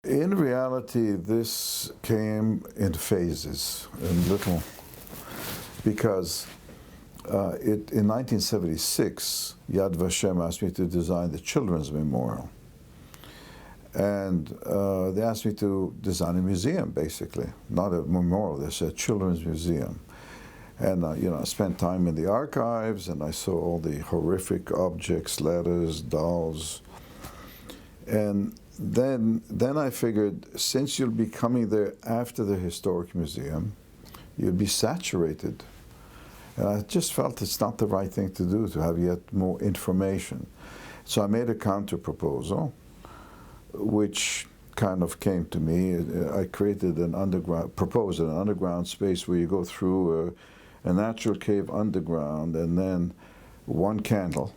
In reality, this came in phases, in little, because in 1976, Yad Vashem asked me to design the Children's Memorial. And they asked me to design a museum, basically. Not a memorial, they said Children's Museum. And I spent time in the archives, and I saw all the horrific objects, letters, dolls. And then I figured, since you'll be coming there after the Historic Museum, you'll be saturated. And I just felt it's not the right thing to do, to have yet more information. So I made a counter proposal, which kind of came to me. I created proposed an underground space where you go through a natural cave underground, and then one candle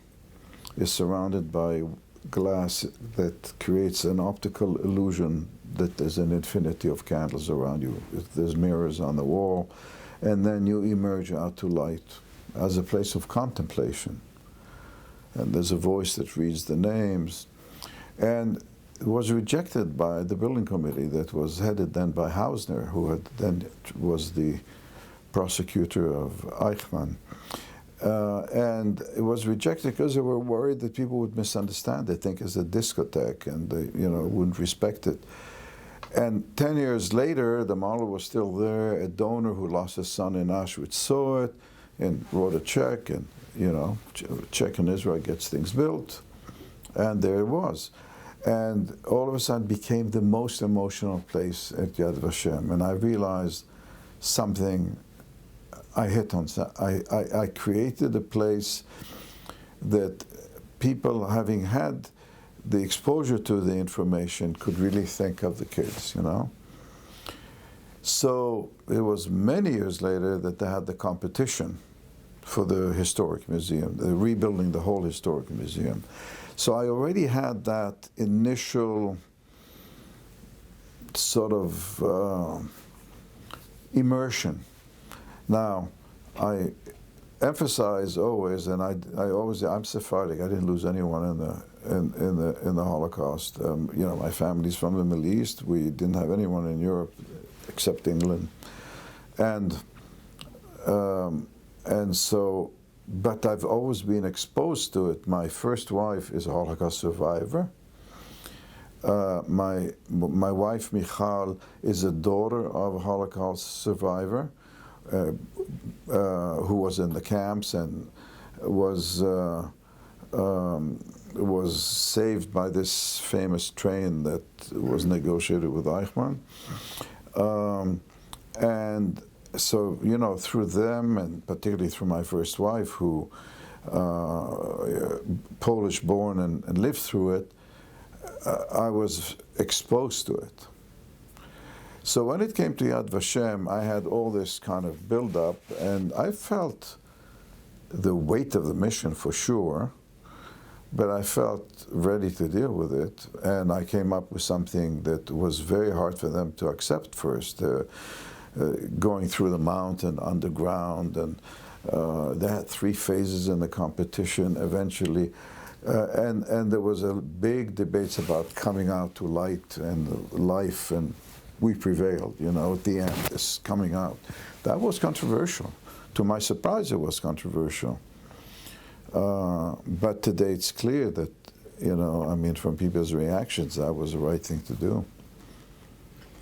is surrounded by glass that creates an optical illusion that there's an infinity of candles around you. There's mirrors on the wall, and then you emerge out to light as a place of contemplation. And there's a voice that reads the names. And it was rejected by the building committee that was headed then by Hausner, who then was the prosecutor of Eichmann. And it was rejected because they were worried that people would misunderstand. They think it's a discotheque, and they, wouldn't respect it. And 10 years later, the model was still there. A donor who lost his son in Auschwitz saw it and wrote a check, and check in Israel gets things built, and there it was. And all of a sudden became the most emotional place at Yad Vashem. And I realized something. I created a place that people, having had the exposure to the information, could really think of the kids, So it was many years later that they had the competition for the Historic Museum, rebuilding the whole Historic Museum. So I already had that initial sort of immersion. Now, I emphasize always, and I'm Sephardic. I didn't lose anyone in the Holocaust. My family's from the Middle East. We didn't have anyone in Europe except England, and so. But I've always been exposed to it. My first wife is a Holocaust survivor. My wife Michal is a daughter of a Holocaust survivor. Who was in the camps and was saved by this famous train that was negotiated with Eichmann. And so, through them, and particularly through my first wife, who Polish-born and lived through it, I was exposed to it. So when it came to Yad Vashem, I had all this kind of build-up, and I felt the weight of the mission for sure, but I felt ready to deal with it, and I came up with something that was very hard for them to accept first, going through the mountain underground, and they had 3 phases in the competition eventually, and there was a big debates about coming out to light and life, and we prevailed, at the end, this coming out. That was controversial. To my surprise, it was controversial. But today it's clear that, from people's reactions, that was the right thing to do.